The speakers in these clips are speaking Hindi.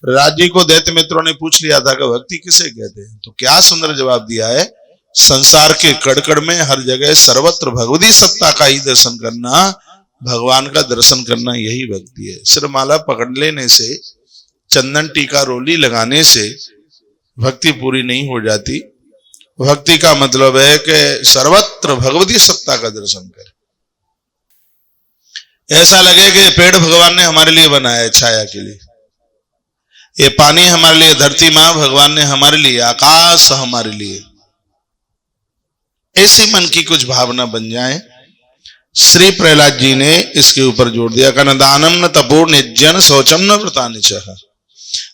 राजी को दैत्य मित्रों ने पूछ लिया था कि भक्ति किसे कहते हैं, तो क्या सुंदर जवाब दिया है। संसार के कड़कड़ में हर जगह सर्वत्र भगवती सत्ता का ही दर्शन करना, भगवान का दर्शन करना, यही भक्ति है। सिर माला पकड़ लेने से, चंदन टीका रोली लगाने से भक्ति पूरी नहीं हो जाती। भक्ति का मतलब है कि सर्वत्र भगवती सत्ता का दर्शन करें। ऐसा लगे कि पेड़ भगवान ने हमारे लिए बनाया है छाया के लिए, ये पानी हमारे लिए, धरती मां भगवान ने हमारे लिए, आकाश हमारे लिए, ऐसी मन की कुछ भावना बन जाए। श्री प्रहलाद जी ने इसके ऊपर जोर दिया, न दानम न तपो निर्जन शौचम न व्रतानिचः।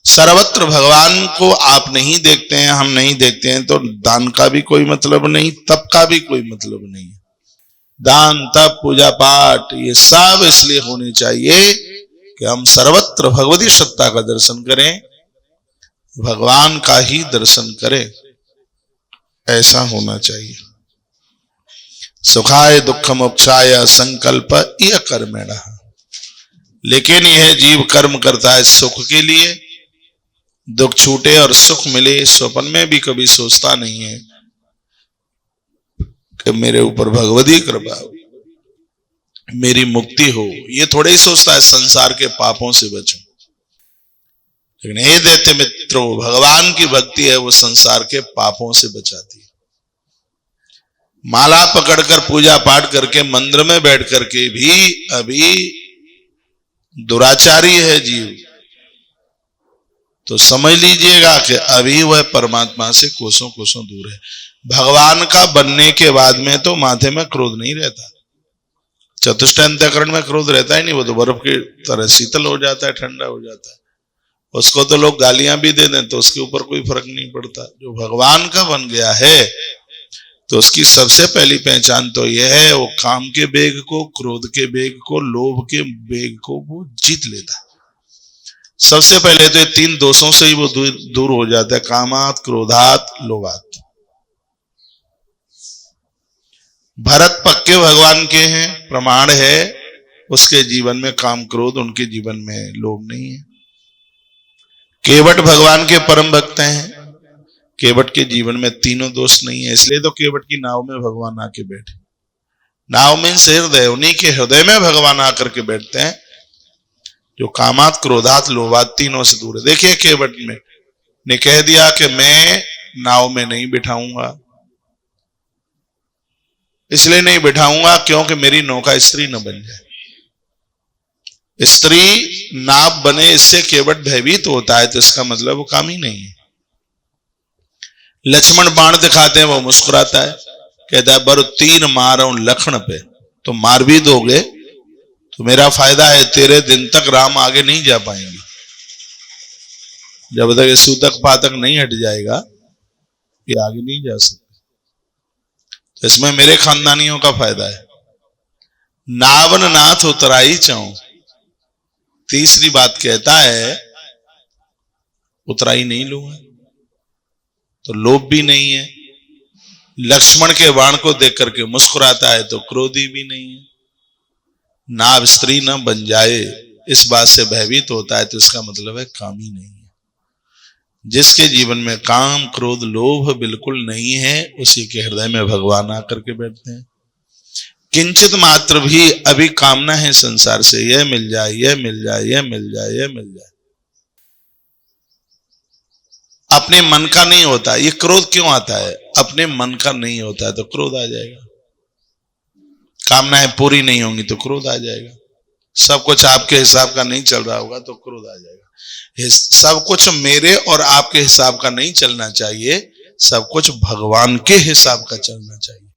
सर्वत्र भगवान को आप नहीं देखते हैं, हम नहीं देखते हैं, तो दान का भी कोई मतलब नहीं, तप का भी कोई मतलब नहीं। दान तप पूजा पाठ ये सब इसलिए होने चाहिए कि हम सर्वत्र भगवती सत्ता का दर्शन करें, भगवान का ही दर्शन करें, ऐसा होना चाहिए। सुखाय दुख मोक्षाय संकल्प यह कर्मेण। लेकिन यह जीव कर्म करता है सुख के लिए, दुख छूटे और सुख मिले, स्वप्न में भी कभी सोचता नहीं है कि मेरे ऊपर भगवती कृपा हो, मेरी मुक्ति हो। ये थोड़े ही सोचता है संसार के पापों से बचूं। लेकिन हे दैत्य मित्रों, भगवान की भक्ति है वो संसार के पापों से बचाती है। माला पकड़कर पूजा पाठ करके मंदिर में बैठ करके भी अभी दुराचारी है जीव, तो समझ लीजिएगा कि अभी वह परमात्मा से कोसों कोसों दूर है। भगवान का बनने के बाद में तो माथे में क्रोध नहीं रहता, चतुष्ट अंतःकरण में क्रोध रहता ही नहीं, वो तो बर्फ की तरह शीतल हो जाता है, ठंडा हो जाता है। उसको तो लोग गालियां भी दे दें तो उसके ऊपर कोई फर्क नहीं पड़ता। जो भगवान का बन गया है तो उसकी सबसे पहली पहचान तो यह है, वो काम के वेग को, क्रोध के वेग को, लोभ के वेग को वो जीत लेता है। सबसे पहले तो ये तीन दोषों से ही वो दूर हो जाता है, कामात, क्रोधात, लोभात। भरत पक्के भगवान के हैं, प्रमाण है, उसके जीवन में काम क्रोध, उनके जीवन में लोभ नहीं है। केवट भगवान के परम भक्त हैं, केवट के जीवन में तीनों दोष नहीं है, इसलिए तो केवट की नाव में भगवान आके बैठे। नाव में से हृदय, उन्हीं के हृदय में भगवान आकर के बैठते हैं जो कामात, क्रोधात, लोभात तीनों से दूर है। देखिए केवट में ने कह दिया कि मैं नाव में नहीं बिठाऊंगा, इसलिए नहीं बिठाऊंगा क्योंकि मेरी नौका स्त्री न बन जाए। स्त्री नाव बने इससे केवट भयभीत होता है, तो इसका मतलब वो काम ही नहीं है। लक्ष्मण बाण दिखाते हैं, वो मुस्कुराता है, कहता है बर तीर मारो लखन पे, तो मार भी दोगे तो मेरा फायदा है, तेरे दिन तक राम आगे नहीं जा पाएंगे। जब तक ये सूतक पातक नहीं हट जाएगा ये आगे नहीं जा सकते, तो इसमें मेरे खानदानियों का फायदा है। नावन नाथ उतराई चाऊं, तीसरी बात कहता है उतराई नहीं लूंगा, तो लोभ भी नहीं है। लक्ष्मण के बाण को देख करके मुस्कुराता है, तो क्रोधी भी नहीं है। नाव स्त्री न बन जाए इस बात से भयभीत होता है, तो इसका मतलब है काम ही नहीं है। जिसके जीवन में काम क्रोध लोभ बिल्कुल नहीं है, उसी के हृदय में भगवान आकर के बैठते हैं। किंचित मात्र भी अभी कामना है संसार से, यह मिल जाए, यह मिल जाए, यह मिल जाए, यह मिल जाए, अपने मन का नहीं होता। ये क्रोध क्यों आता है? अपने मन का नहीं होता है तो क्रोध आ जाएगा। कामनाएं पूरी नहीं होंगी तो क्रोध आ जाएगा। सब कुछ आपके हिसाब का नहीं चल रहा होगा तो क्रोध आ जाएगा। सब कुछ मेरे और आपके हिसाब का नहीं चलना चाहिए, सब कुछ भगवान के हिसाब का चलना चाहिए।